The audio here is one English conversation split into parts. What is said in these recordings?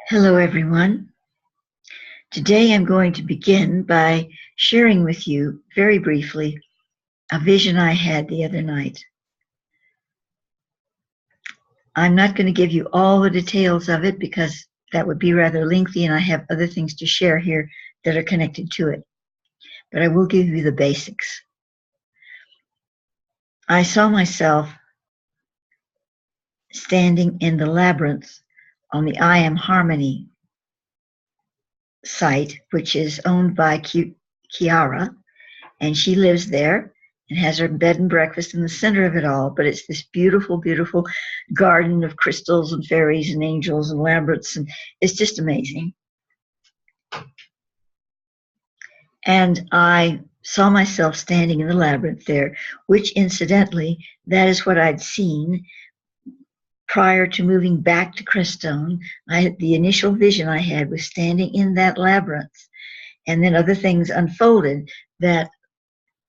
Hello, everyone. Today I'm going to begin by sharing with you very briefly a vision I had the other night. I'm not going to give you all the details of it because that would be rather lengthy and I have other things to share here that are connected to it. But I will give you the basics. I saw myself standing in the labyrinth on the I Am Harmony site, which is owned by Kiara, and she lives there and has her bed and breakfast in the center of it all. But it's this beautiful, beautiful garden of crystals and fairies and angels and labyrinths, and it's just amazing. And I saw myself standing in the labyrinth there, which incidentally, that is what I'd seen prior to moving back to Crestone. The initial vision I had was standing in that labyrinth, and then other things unfolded that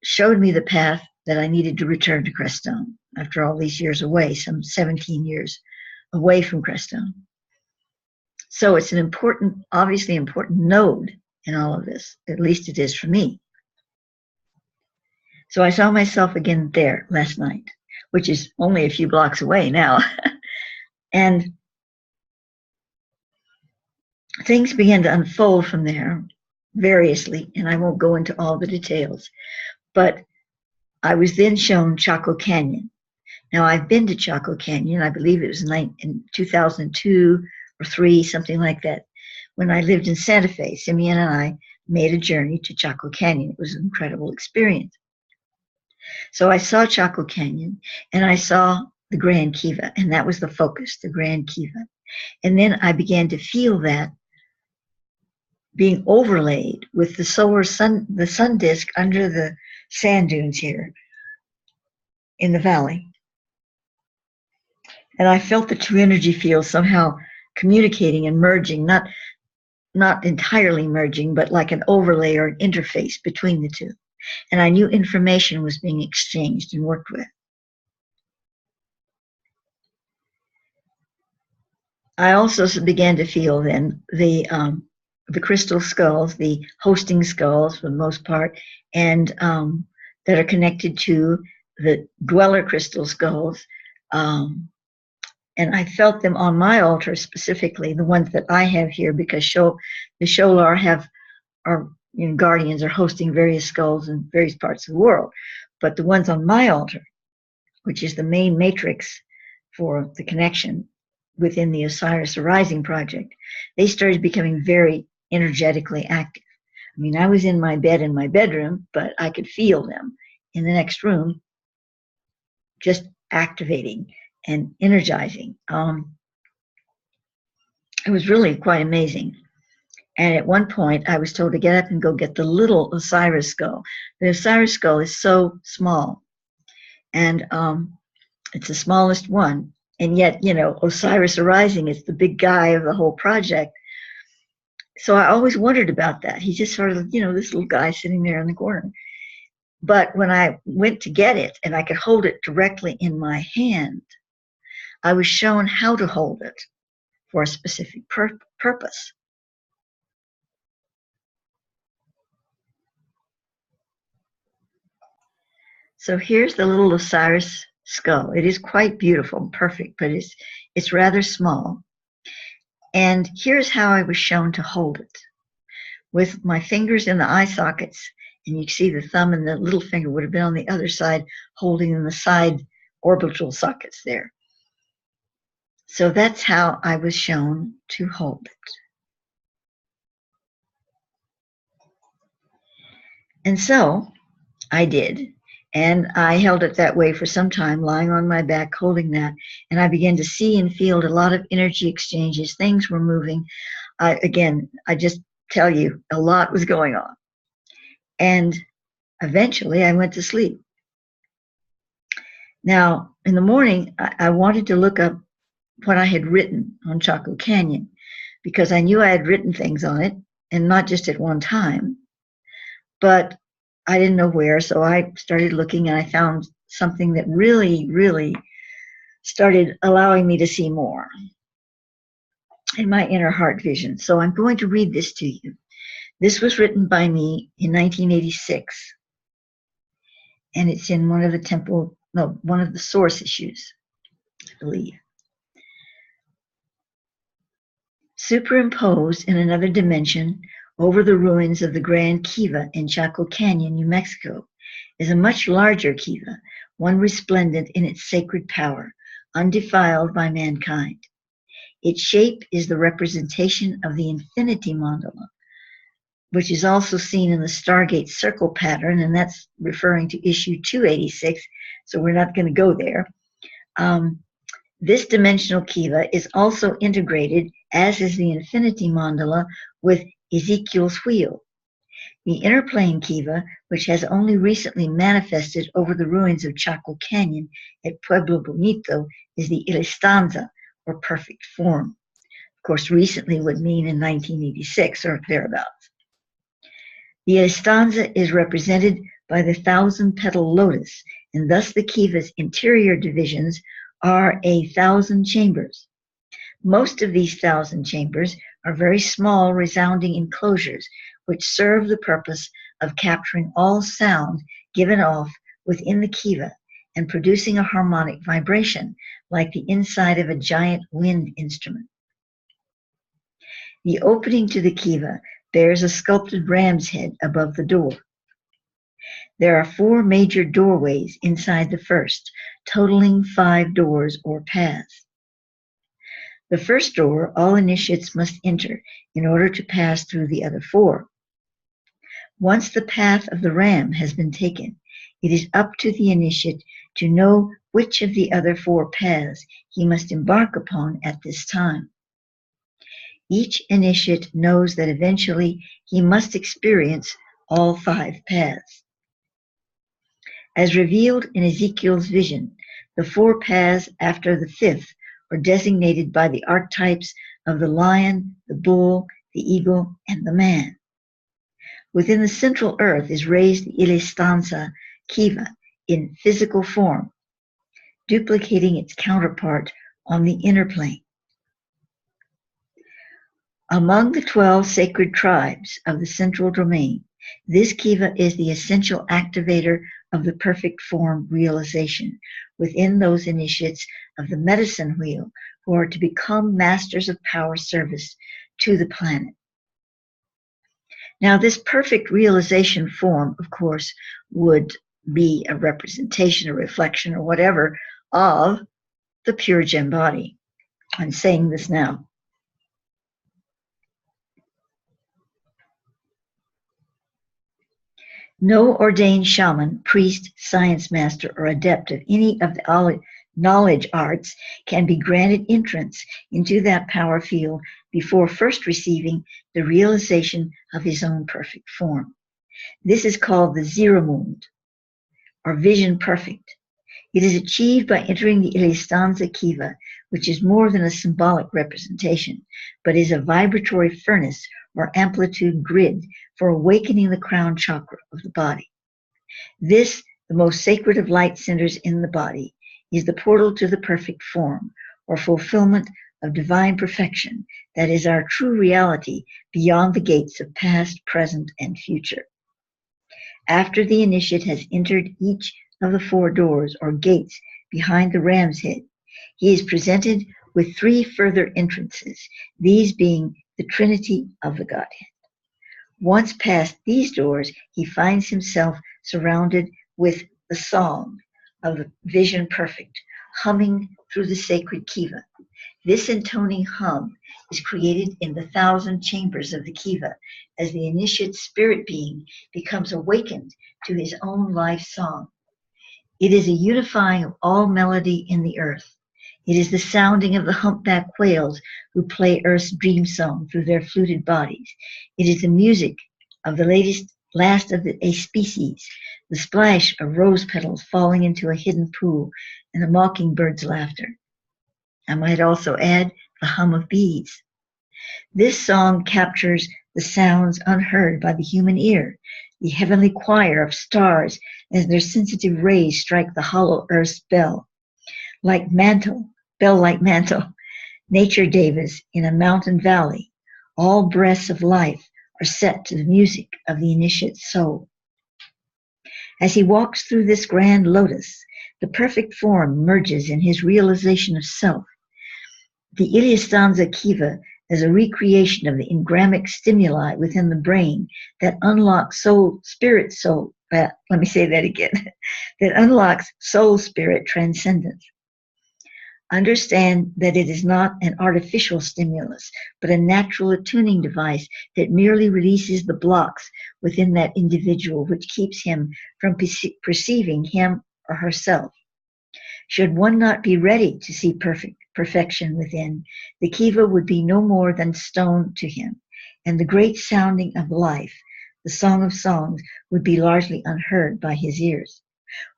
showed me the path that I needed to return to Crestone after all these years away, some 17 years away from Crestone. So it's an important, obviously important node in all of this, at least it is for me. So I saw myself again there last night, which is only a few blocks away now. And things began to unfold from there variously, and I won't go into all the details, but I was then shown Chaco Canyon. Now, I've been to Chaco Canyon, I believe it was in 2002 or 3, something like that. When I lived in Santa Fe, Simeon and I made a journey to Chaco Canyon. It was an incredible experience. So I saw Chaco Canyon, and I saw the Grand Kiva, and that was the focus, the Grand Kiva. And then I began to feel that being overlaid with the the sun disk under the sand dunes here in the valley. And I felt the two energy fields somehow communicating and merging, not entirely merging, but like an overlay or an interface between the two. And I knew information was being exchanged and worked with. I also began to feel then the crystal skulls, the hosting skulls for the most part, and that are connected to the dweller crystal skulls. And I felt them on my altar specifically, the ones that I have here, because the Sholar are guardians are hosting various skulls in various parts of the world. But the ones on my altar, which is the main matrix for the connection within the Osiris Arising Project, they started becoming very energetically active. I mean, I was in my bed in my bedroom, but I could feel them in the next room just activating and energizing. It was really quite amazing. And at one point, I was told to get up and go get the little Osiris skull. The Osiris skull is so small, and it's the smallest one. And yet, Osiris Arising is the big guy of the whole project. So I always wondered about that. He's just sort of, this little guy sitting there in the corner. But when I went to get it and I could hold it directly in my hand, I was shown how to hold it for a specific purpose. So here's the little Osiris skull. It is quite beautiful and perfect, but it's rather small. And here's how I was shown to hold it. With my fingers in the eye sockets, and you can see the thumb and the little finger would have been on the other side, holding in the side orbital sockets there. So that's how I was shown to hold it. And so I did. And I held it that way for some time, lying on my back, holding that. And I began to see and feel a lot of energy exchanges. Things were moving. Again, I just tell you, a lot was going on. And eventually I went to sleep. Now, in the morning, I wanted to look up what I had written on Chaco Canyon, because I knew I had written things on it, and not just at one time, but I didn't know where, so I started looking, and I found something that really, really started allowing me to see more. in my inner heart vision. So I'm going to read this to you. This was written by me in 1986, and it's in one of the source issues, I believe. Superimposed in another dimension over the ruins of the Grand Kiva in Chaco Canyon, New Mexico, is a much larger Kiva, one resplendent in its sacred power, undefiled by mankind. Its shape is the representation of the infinity mandala, which is also seen in the Stargate circle pattern, and that's referring to issue 286, so we're not going to go there. This dimensional Kiva is also integrated, as is the infinity mandala, with Ezekiel's wheel. The inner plane Kiva, which has only recently manifested over the ruins of Chaco Canyon at Pueblo Bonito, is the Illstanza, or perfect form. Of course, recently would mean in 1986 or thereabouts. The Illstanza is represented by the 1,000-petal lotus, and thus the Kiva's interior divisions are 1,000 chambers. Most of these 1,000 chambers are very small, resounding enclosures, which serve the purpose of capturing all sound given off within the Kiva and producing a harmonic vibration, like the inside of a giant wind instrument. The opening to the Kiva bears a sculpted ram's head above the door. There are 4 major doorways inside the first, totaling 5 doors or paths. The first door all initiates must enter in order to pass through the other 4. Once the path of the ram has been taken, it is up to the initiate to know which of the other 4 paths he must embark upon at this time. Each initiate knows that eventually he must experience all 5 paths. As revealed in Ezekiel's vision, the 4 paths after the 5th are designated by the archetypes of the lion, the bull, the eagle, and the man. Within the central earth is raised the Illstanza Kiva in physical form, duplicating its counterpart on the inner plane. Among the 12 sacred tribes of the central domain, this Kiva is the essential activator of the perfect form realization within those initiates of the medicine wheel who are to become masters of power service to the planet. Now, this perfect realization form, of course, would be a representation, a reflection, or whatever of the pure gem body. I'm saying this now. No ordained shaman, priest, science master, or adept of any of the knowledge arts can be granted entrance into that power field before first receiving the realization of his own perfect form. This is called the Ziramund, or vision perfect. It is achieved by entering the Illstanza Kiva, which is more than a symbolic representation, but is a vibratory furnace or amplitude grid for awakening the crown chakra of the body. This, the most sacred of light centers in the body, is the portal to the perfect form, or fulfillment of divine perfection that is our true reality beyond the gates of past, present, and future. After the initiate has entered each of the 4 doors or gates behind the ram's head, he is presented with 3 further entrances, these being the Trinity of the Godhead. Once past these doors, he finds himself surrounded with the song of the vision perfect, humming through the sacred Kiva. This intoning hum is created in the 1,000 chambers of the Kiva as the initiate spirit being becomes awakened to his own life song. It is a unifying of all melody in the earth. It is the sounding of the humpback whales who play Earth's dream song through their fluted bodies. It is the music of the last of a species, the splash of rose petals falling into a hidden pool, and the mockingbird's laughter. I might also add the hum of bees. This song captures the sounds unheard by the human ear, the heavenly choir of stars as their sensitive rays strike the hollow earth's bell like mantle. Nature devas in a mountain valley, all breaths of life are set to the music of the initiate soul. As he walks through this grand lotus, the perfect form merges in his realization of self. The Illstanza kiva is a recreation of the engramic stimuli within the brain that unlocks spirit soul. Let me say that again. That unlocks soul spirit transcendence. Understand that it is not an artificial stimulus, but a natural attuning device that merely releases the blocks within that individual, which keeps him from perceiving him or herself. Should one not be ready to see perfection within, the kiva would be no more than stone to him, and the great sounding of life, the song of songs, would be largely unheard by his ears.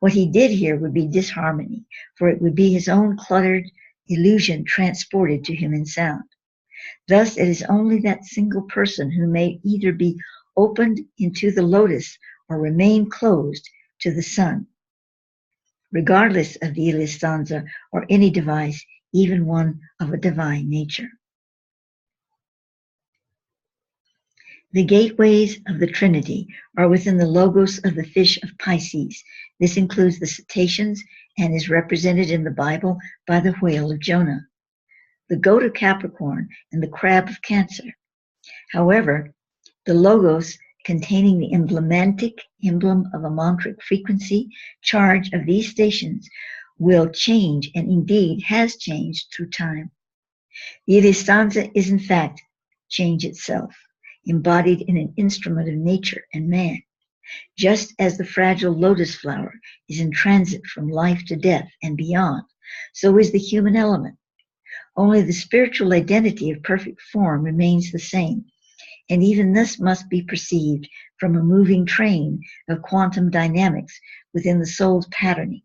What he did hear would be disharmony, for it would be his own cluttered illusion transported to him in sound. Thus, it is only that single person who may either be opened into the lotus or remain closed to the sun, regardless of the Illstanza or any device, even one of a divine nature. The gateways of the Trinity are within the logos of the fish of Pisces. This includes the cetaceans and is represented in the Bible by the whale of Jonah, the goat of Capricorn, and the crab of Cancer. However, the logos containing the emblem of a mantric frequency charge of these stations will change, and indeed has changed through time. The Illstanza is in fact change itself, embodied in an instrument of nature and man. Just as the fragile lotus flower is in transit from life to death and beyond, so is the human element. Only the spiritual identity of perfect form remains the same, and even this must be perceived from a moving train of quantum dynamics within the soul's patterning.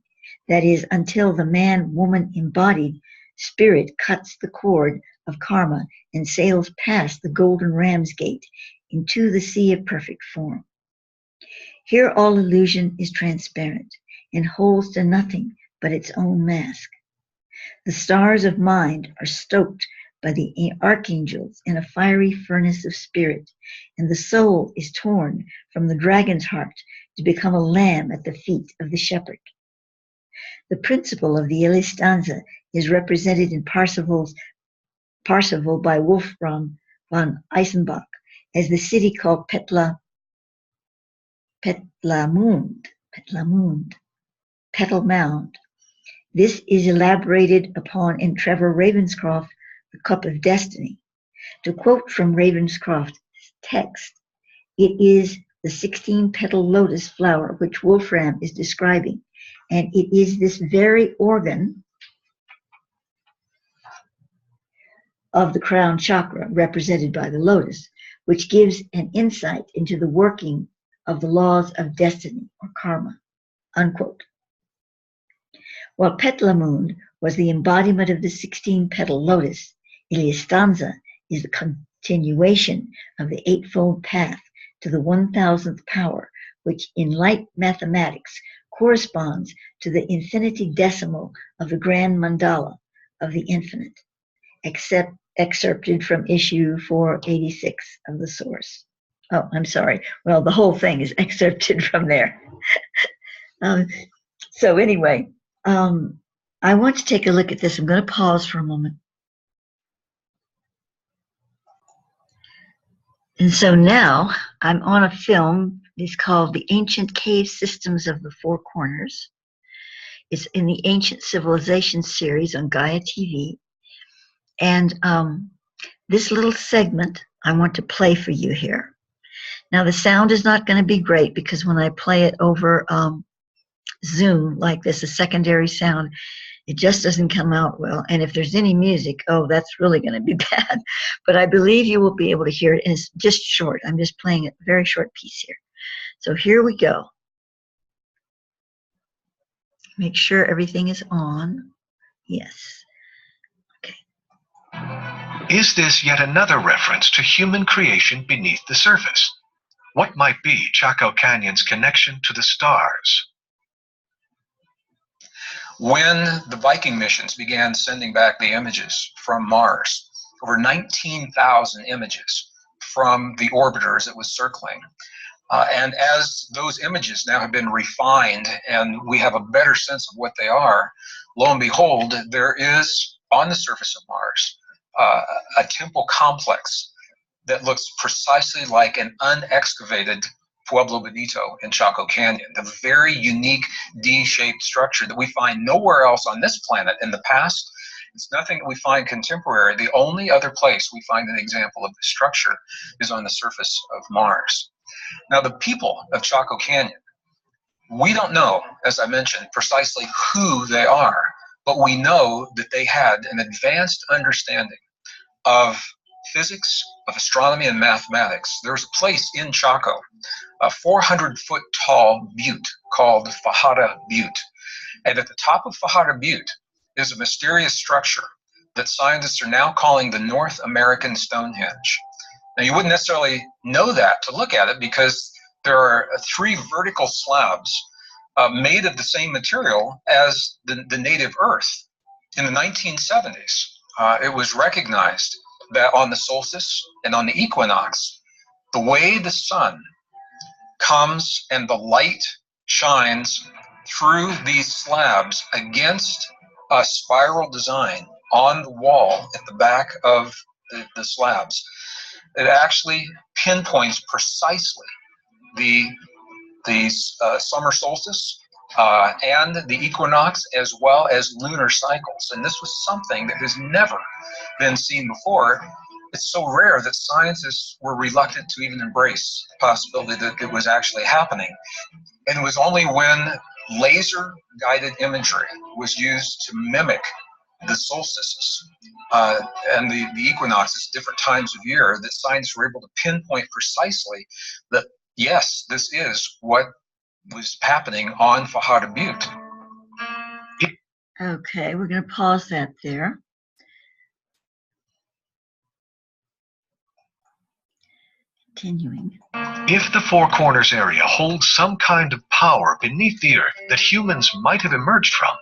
That is, until the man-woman embodied spirit cuts the cord of karma and sails past the golden ram's gate into the sea of perfect form. Here all illusion is transparent and holds to nothing but its own mask. The stars of mind are stoked by the archangels in a fiery furnace of spirit, and the soul is torn from the dragon's heart to become a lamb at the feet of the shepherd. The principle of the Illstanza is represented in Parsifal by Wolfram von Eisenbach as the city called Petal Mound. This is elaborated upon in Trevor Ravenscroft's The Cup of Destiny. To quote from Ravenscroft's text, it is the 16-petal lotus flower which Wolfram is describing, and it is this very organ of the crown chakra, represented by the lotus, which gives an insight into the working of the laws of destiny or karma, unquote. While Petlamund was the embodiment of the 16-petal lotus, Illstanza is the continuation of the eightfold path to the 1000th power, which in light mathematics corresponds to the infinitesimal of the grand mandala of the infinite, excerpted from issue 486 of the source. Oh, I'm sorry. Well, the whole thing is excerpted from there. So anyway, I want to take a look at this. I'm going to pause for a moment. And so now I'm on a film. It's called The Ancient Cave Systems of the Four Corners. It's in the Ancient Civilization series on Gaia TV. And this little segment I want to play for you here. Now, the sound is not going to be great because when I play it over Zoom like this, a secondary sound, it just doesn't come out well. And if there's any music, oh, that's really going to be bad. But I believe you will be able to hear it. And it's just short. I'm just playing a very short piece here. So here we go. Make sure everything is on. Yes. Okay. Is this yet another reference to human creation beneath the surface? What might be Chaco Canyon's connection to the stars? When the Viking missions began sending back the images from Mars, over 19,000 images from the orbiter as it was circling. And as those images now have been refined and we have a better sense of what they are, lo and behold, there is on the surface of Mars a temple complex that looks precisely like an unexcavated Pueblo Bonito in Chaco Canyon, the very unique D-shaped structure that we find nowhere else on this planet in the past. It's nothing that we find contemporary. The only other place we find an example of this structure is on the surface of Mars. Now, the people of Chaco Canyon, we don't know, as I mentioned, precisely who they are, but we know that they had an advanced understanding of physics, of astronomy, and mathematics. There's a place in Chaco, a 400-foot tall butte called Fajada Butte. And at the top of Fajada Butte is a mysterious structure that scientists are now calling the North American Stonehenge. Now, you wouldn't necessarily know that to look at it because there are 3 vertical slabs made of the same material as the native Earth. In the 1970s, it was recognized that on the solstice and on the equinox, the way the sun comes and the light shines through these slabs against a spiral design on the wall at the back of the slabs, it actually pinpoints precisely the summer solstice and the equinox, as well as lunar cycles. And this was something that has never been seen before. It's so rare that scientists were reluctant to even embrace the possibility that it was actually happening. And it was only when laser-guided imagery was used to mimic the solstices and the equinoxes, different times of year, that scientists were able to pinpoint precisely that, yes, this is what was happening on Fajada Butte. Okay, we're going to pause that there. Continuing. If the Four Corners area holds some kind of power beneath the earth that humans might have emerged from,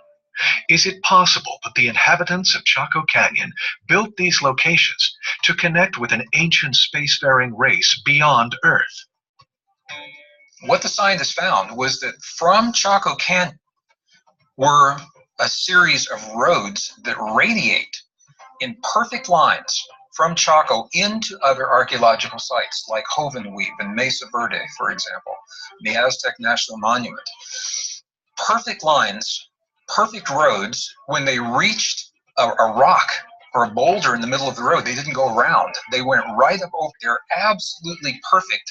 is it possible that the inhabitants of Chaco Canyon built these locations to connect with an ancient spacefaring race beyond Earth? What the scientists found was that from Chaco Canyon were a series of roads that radiate in perfect lines from Chaco into other archaeological sites like Hovenweep and Mesa Verde, for example, the Aztec National Monument. Perfect lines, perfect roads. When they reached a rock or a boulder in the middle of the road, they didn't go around. They went right up over there, absolutely perfect.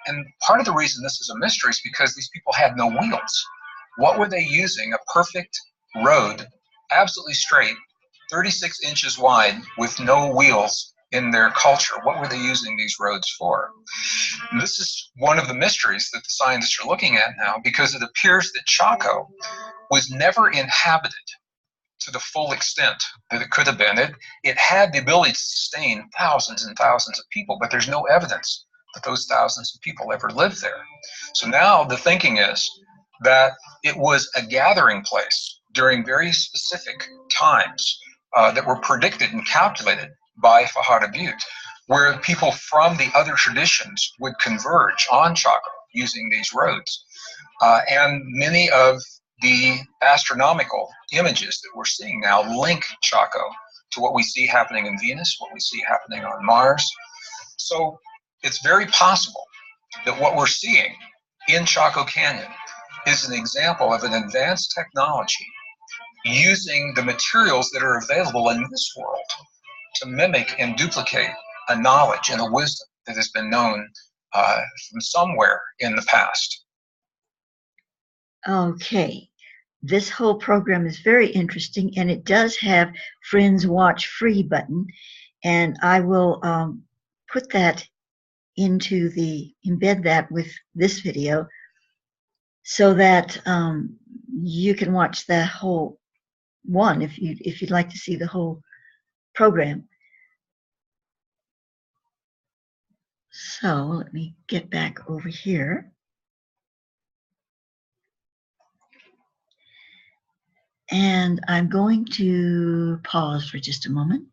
And part of the reason this is a mystery is because these people had no wheels. What were they using? A perfect road, absolutely straight, 36 inches wide, with no wheels in their culture. What were they using these roads for? And this is one of the mysteries that the scientists are looking at now, because it appears that Chaco was never inhabited to the full extent that it could have been. It had the ability to sustain thousands and thousands of people, but there's no evidence that those thousands of people ever lived there. So now the thinking is that it was a gathering place during very specific times that were predicted and calculated by Fajada Butte, where people from the other traditions would converge on Chaco using these roads. And many of the astronomical images that we're seeing now link Chaco to what we see happening in Venus, what we see happening on Mars. So it's very possible that what we're seeing in Chaco Canyon is an example of an advanced technology using the materials that are available in this world to mimic and duplicate a knowledge and a wisdom that has been known from somewhere in the past. Okay, this whole program is very interesting, and it does have Friends Watch Free button, and I will put that into embed that with this video so that you can watch the whole one if you'd like to see the whole program. So let me get back over here. And I'm going to pause for just a moment.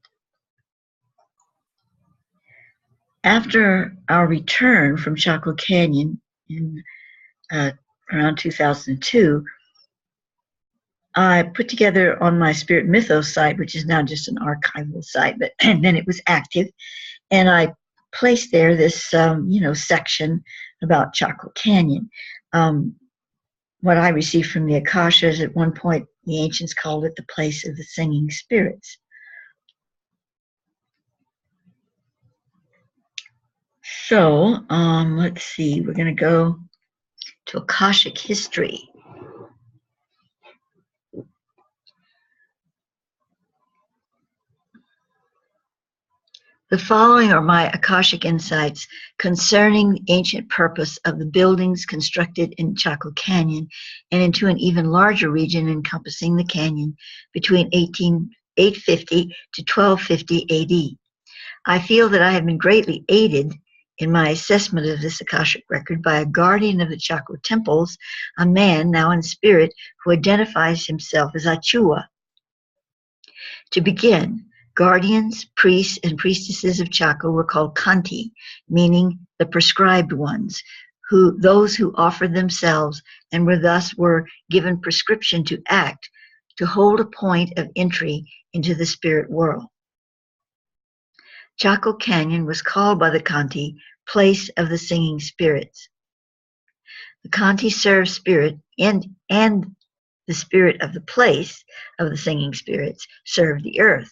After our return from Chaco Canyon in around 2002, I put together on my Spirit Mythos site, which is now just an archival site, but and then it was active, and I placed there this section about Chaco Canyon. What I received from the Akashas, at one point the ancients called it the place of the singing spirits. So let's see, we're going to go to Akashic history. The following are my Akashic insights concerning the ancient purpose of the buildings constructed in Chaco Canyon and into an even larger region encompassing the canyon between 850 to 1250 AD. I feel that I have been greatly aided in my assessment of this Akashic record by a guardian of the Chaco temples, a man now in spirit who identifies himself as Achua. To begin, guardians, priests, and priestesses of Chaco were called Kanti, meaning the prescribed ones, those who offered themselves and were given prescription to act, to hold a point of entry into the spirit world. Chaco Canyon was called by the Kanti place of the singing spirits. The Kanti served spirit and the spirit of the place of the singing spirits served the earth.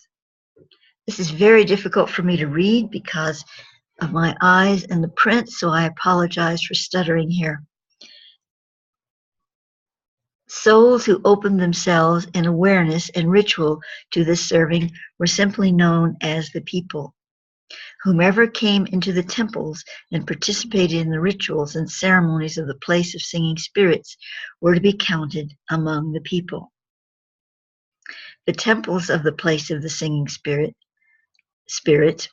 This is very difficult for me to read because of my eyes and the print, so I apologize for stuttering here. Souls who opened themselves in awareness and ritual to this serving were simply known as the people. Whomever came into the temples and participated in the rituals and ceremonies of the place of singing spirits were to be counted among the people. The temples of the place of the singing spirits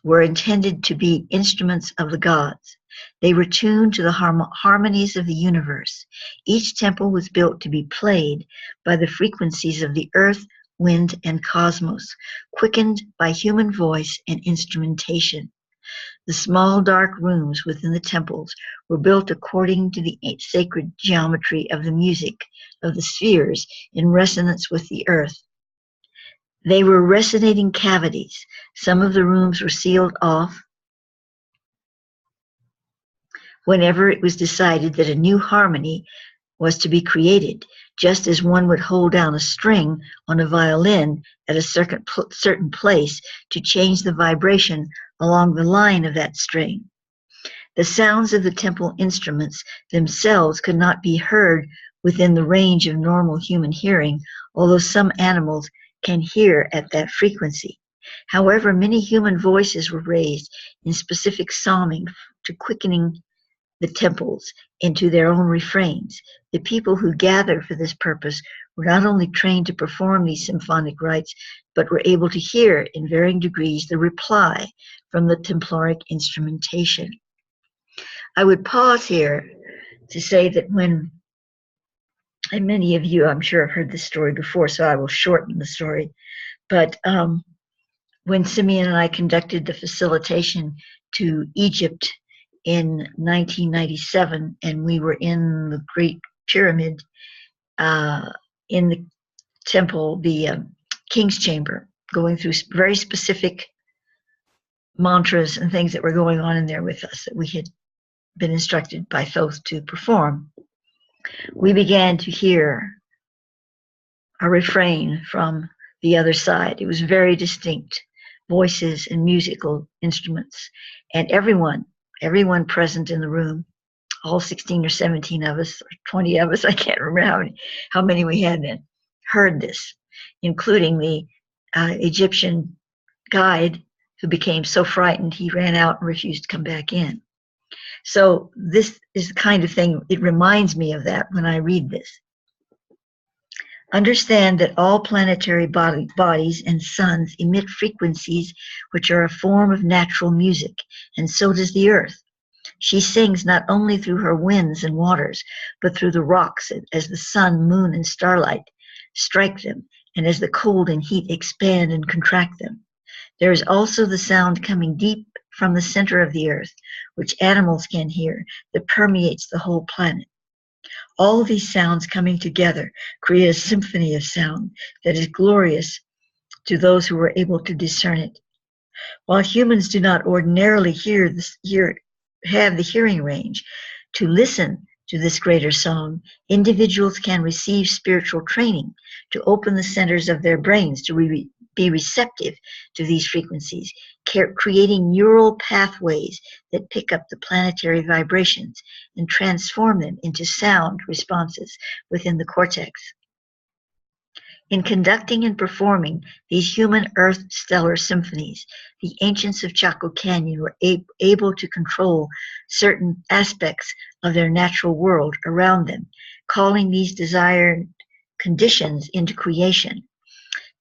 were intended to be instruments of the gods. They were tuned to the harmonies of the universe. Each temple was built to be played by the frequencies of the earth, wind, and cosmos, quickened by human voice and instrumentation. The small dark rooms within the temples were built according to the sacred geometry of the music of the spheres in resonance with the earth. They were resonating cavities. Some of the rooms were sealed off whenever it was decided that a new harmony was to be created, just as one would hold down a string on a violin at a certain place to change the vibration along the line of that string. The sounds of the temple instruments themselves could not be heard within the range of normal human hearing, although some animals can hear at that frequency. However, many human voices were raised in specific psalming to quickening the temples into their own refrains. The people who gathered for this purpose were not only trained to perform these symphonic rites, but were able to hear in varying degrees the reply from the templaric instrumentation. I would pause here to say that when, and many of you I'm sure have heard this story before, so I will shorten the story, but when Simeon and I conducted the facilitation to Egypt in 1997, and we were in the Great Pyramid, in the temple, the King's Chamber, going through very specific mantras and things that were going on in there with us that we had been instructed by Thoth to perform. We began to hear a refrain from the other side. It was very distinct, voices and musical instruments, and everyone present in the room, all 16 or 17 of us, or 20 of us, I can't remember how many we had then, heard this, including the Egyptian guide who became so frightened he ran out and refused to come back in. So this is the kind of thing, it reminds me of that when I read this. Understand that all planetary bodies and suns emit frequencies which are a form of natural music, and so does the earth. She sings not only through her winds and waters, but through the rocks as the sun, moon, and starlight strike them, and as the cold and heat expand and contract them. There is also the sound coming deep from the center of the earth, which animals can hear, that permeates the whole planet. All these sounds coming together create a symphony of sound that is glorious to those who are able to discern it. While humans do not ordinarily have the hearing range to listen to this greater song, individuals can receive spiritual training to open the centers of their brains to be receptive to these frequencies, creating neural pathways that pick up the planetary vibrations and transform them into sound responses within the cortex. In conducting and performing these human earth stellar symphonies, the ancients of Chaco Canyon were able to control certain aspects of their natural world around them, calling these desired conditions into creation.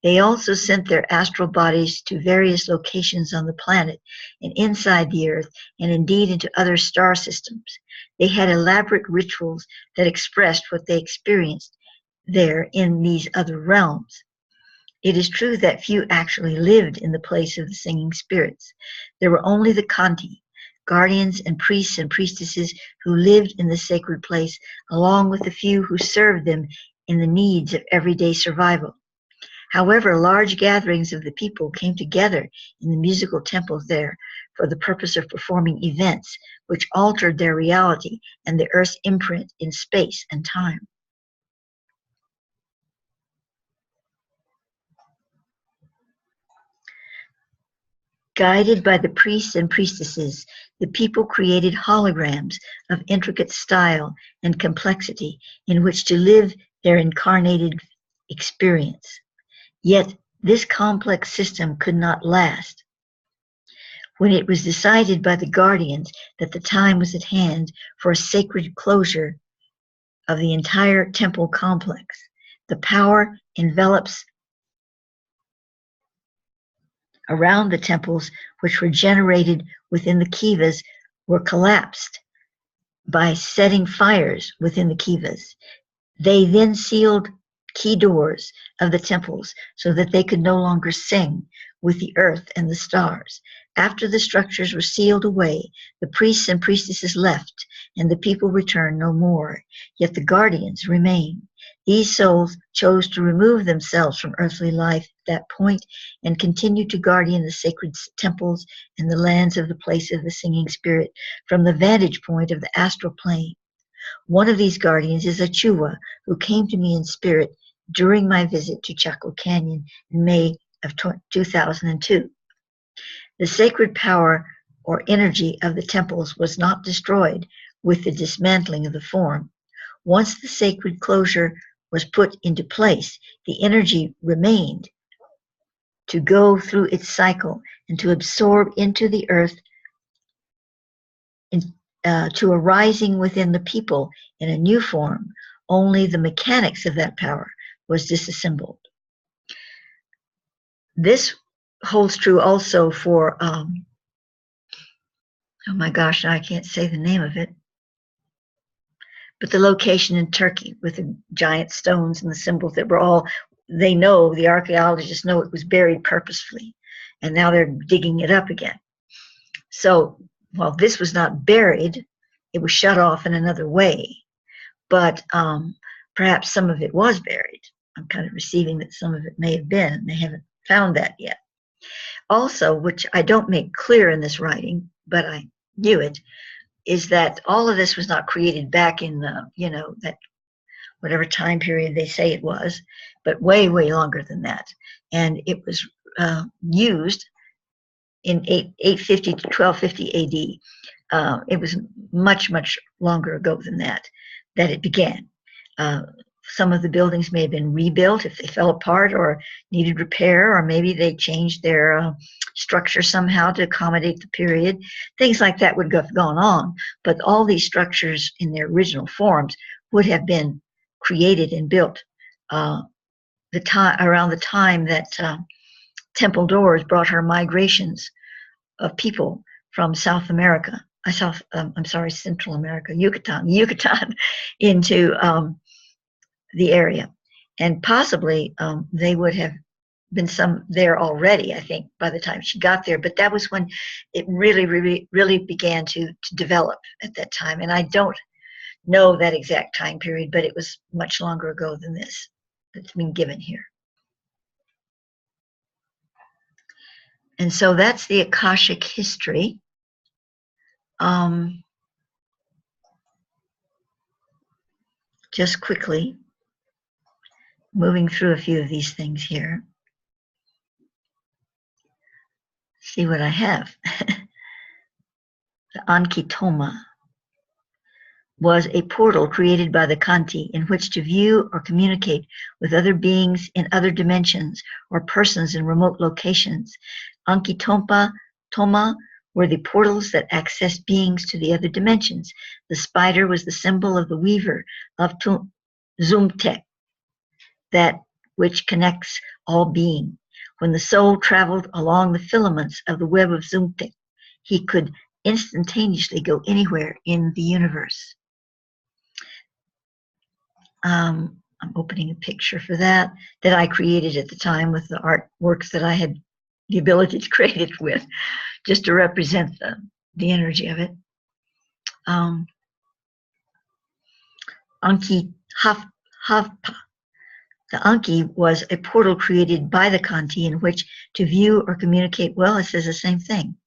They also sent their astral bodies to various locations on the planet and inside the earth, and indeed into other star systems. They had elaborate rituals that expressed what they experienced there in these other realms. It is true that few actually lived in the place of the singing spirits. There were only the Kanti, guardians and priests and priestesses who lived in the sacred place, along with the few who served them in the needs of everyday survival. However, large gatherings of the people came together in the musical temples there for the purpose of performing events which altered their reality and the earth's imprint in space and time. Guided by the priests and priestesses, the people created holograms of intricate style and complexity in which to live their incarnated experience. Yet this complex system could not last. When it was decided by the guardians that the time was at hand for a sacred closure of the entire temple complex, the power envelops around the temples which were generated within the kivas were collapsed by setting fires within the kivas. They then sealed key doors of the temples so that they could no longer sing with the earth and the stars. After the structures were sealed away, the priests and priestesses left, and the people returned no more. Yet the guardians remain. These souls chose to remove themselves from earthly life at that point and continue to guardian the sacred temples and the lands of the place of the singing spirit from the vantage point of the astral plane. One of these guardians is a Chua who came to me in spirit during my visit to Chaco Canyon in May of 2002. The sacred power or energy of the temples was not destroyed with the dismantling of the form. Once the sacred closure was put into place, the energy remained to go through its cycle and to absorb into the earth, to arising within the people in a new form. Only the mechanics of that power was disassembled. This holds true also for, oh my gosh, now I can't say the name of it, but the location in Turkey with the giant stones and the symbols that were all, they know, the archaeologists know it was buried purposefully, and now they're digging it up again. So, while this was not buried, it was shut off in another way, but perhaps some of it was buried. I'm kind of receiving that some of it may have been, and they haven't found that yet. Also, which I don't make clear in this writing, but I knew it, is that all of this was not created back in the, that whatever time period they say it was, but way, way longer than that. And it was used in 850 to 1250 AD. It was much, much longer ago than that it began. Some of the buildings may have been rebuilt if they fell apart or needed repair, or maybe they changed their structure somehow to accommodate the period. Things like that would have gone on, but all these structures in their original forms would have been created and built around the time that Temple Doors brought her migrations of people from South America, Central America, Yucatan into the area. and possibly they would have been some there already, I think, by the time she got there. But that was when it really began to develop at that time. And I don't know that exact time period, but it was much longer ago than this that's been given here. And so that's the Akashic history. Just quickly moving through a few of these things here. See what I have. The Ankitoma was a portal created by the Kanti in which to view or communicate with other beings in other dimensions or persons in remote locations. Ankitoma were the portals that access beings to the other dimensions. The spider was the symbol of the weaver of Zumtek, that which connects all being. When the soul traveled along the filaments of the web of Zumtek, he could instantaneously go anywhere in the universe. I'm opening a picture for that I created at the time with the artworks that I had the ability to create it with, just to represent the energy of it. Anki Havpa. The Anki was a portal created by the Kanti in which to view or communicate. Well, it says the same thing.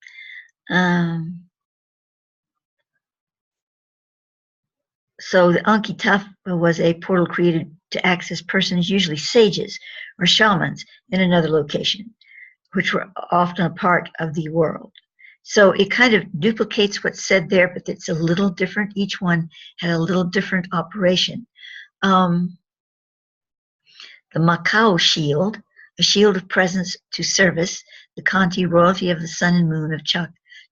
So the Anki Taf was a portal created to access persons, usually sages or shamans, in another location, which were often a part of the world. So it kind of duplicates what's said there, but it's a little different. Each one had a little different operation. The Macau shield, a shield of presence to service, the Kanti royalty of the sun and moon of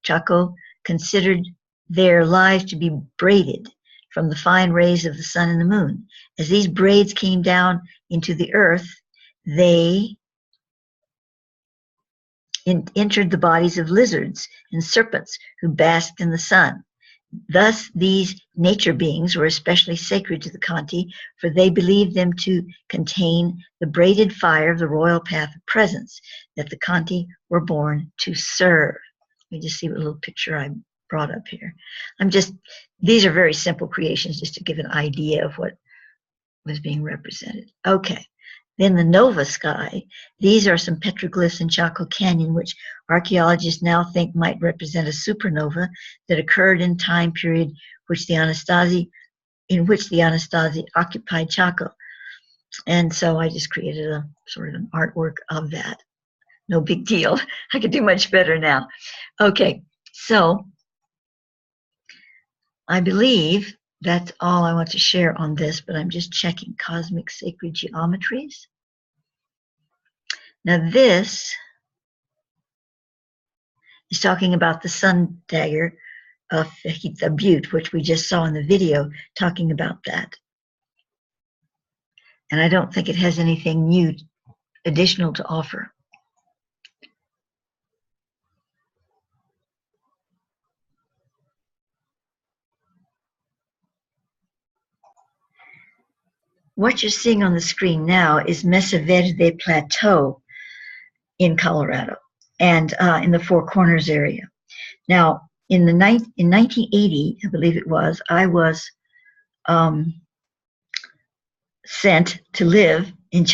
Chaco, considered their lives to be braided from the fine rays of the sun and the moon. As these braids came down into the earth, they entered the bodies of lizards and serpents who basked in the sun. Thus, these nature beings were especially sacred to the Kanti, for they believed them to contain the braided fire of the royal path of presence that the Kanti were born to serve. Let me just see what little picture I brought up here. These are very simple creations just to give an idea of what was being represented. Okay. Then the Nova sky. These are some petroglyphs in Chaco Canyon, which archaeologists now think might represent a supernova that occurred in time period in which the Anasazi occupied Chaco. And so I just created a sort of an artwork of that. No big deal. I could do much better now. Okay, so I believe that's all I want to share on this, but I'm just checking cosmic sacred geometries. Now this is talking about the sun dagger of the Butte, which we just saw in the video talking about that. And I don't think it has anything new, additional to offer. What you're seeing on the screen now is Mesa Verde Plateau in Colorado and in the Four Corners area. Now, in 1980, I believe it was, I was sent to live in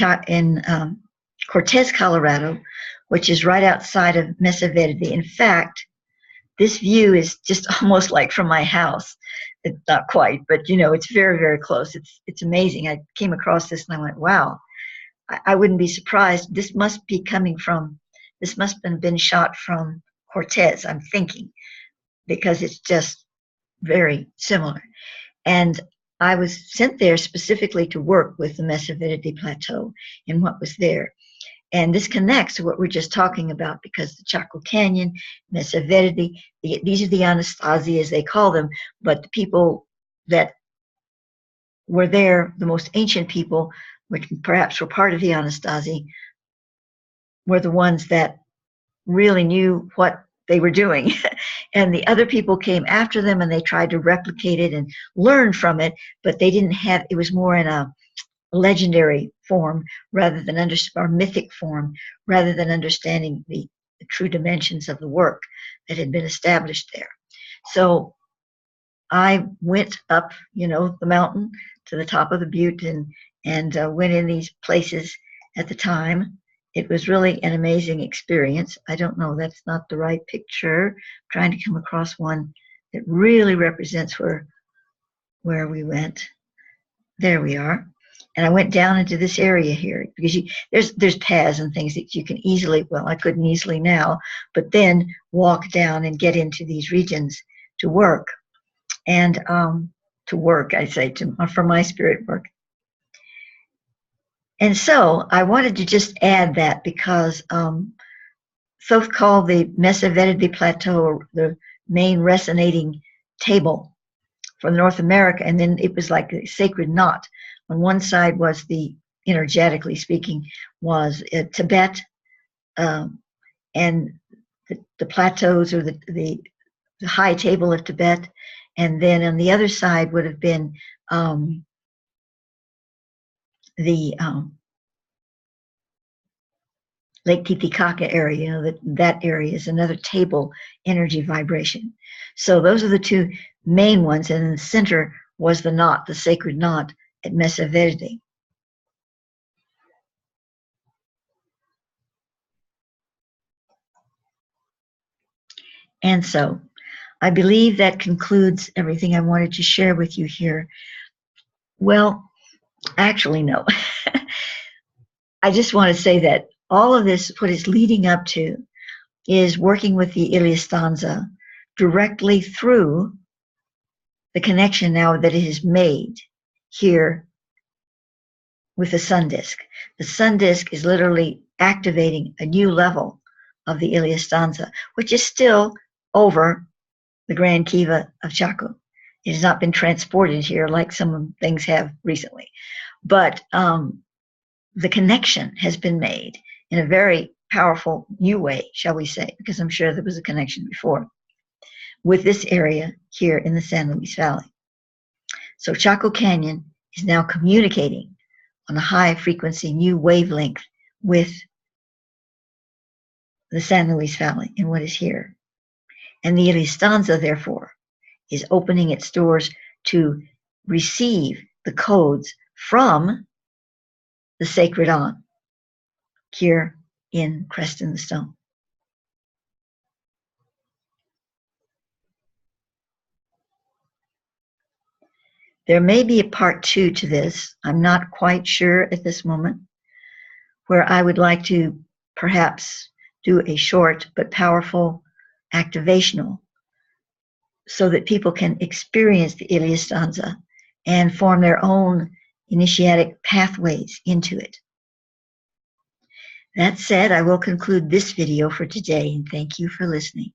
Cortez, Colorado, which is right outside of Mesa Verde. In fact, this view is just almost like from my house. It's not quite, but you know, it's very, very close. It's amazing. I came across this and I went, wow, I wouldn't be surprised. This must have been shot from Cortez, I'm thinking, because it's just very similar. And I was sent there specifically to work with the Mesa Verde Plateau and what was there. And this connects to what we're just talking about, because the Chaco Canyon, Mesa Verde, these are the Anasazi, as they call them, but the people that were there, the most ancient people, which perhaps were part of the Anasazi, were the ones that really knew what they were doing. And the other people came after them and they tried to replicate it and learn from it, but they didn't have, it was more in a legendary form rather than or mythic form, rather than understanding the true dimensions of the work that had been established there. So I went up, the mountain to the top of the butte and went in these places at the time. It was really an amazing experience. I don't know, that's not the right picture. I'm trying to come across one that really represents where we went. There we are. And I went down into this area here because there's paths and things that you can easily, well, I couldn't easily now, but then walk down and get into these regions to work. And to work, I say, for my spirit work. And so I wanted to just add that because so-called the Mesa Verde Plateau, or the main resonating table for North America, and then it was like a sacred knot. On one side was energetically speaking, was Tibet, and the plateaus, or the high table of Tibet, and then on the other side would have been the Lake Titicaca area. That area is another table energy vibration. So those are the two main ones, and in the center was the knot, the sacred knot at Mesa Verde. And so I believe that concludes everything I wanted to share with you here. Well, actually, no. I just want to say that all of this, what it's leading up to, is working with the Illstanza directly through the connection now that it has made here with the sun disk. The sun disk is literally activating a new level of the Illstanza, which is still over the Grand Kiva of Chaco. It has not been transported here like some things have recently. But the connection has been made in a very powerful new way, shall we say, because I'm sure there was a connection before, with this area here in the San Luis Valley. So Chaco Canyon is now communicating on a high frequency new wavelength with the San Luis Valley and what is here. And the Illstanza, therefore, is opening its doors to receive the codes from the sacred on here in Crest in the Stone. There may be a part 2 to this. I'm not quite sure at this moment, where I would like to perhaps do a short but powerful activational so that people can experience the Illstanza and form their own initiatic pathways into it. That said, I will conclude this video for today, and thank you for listening.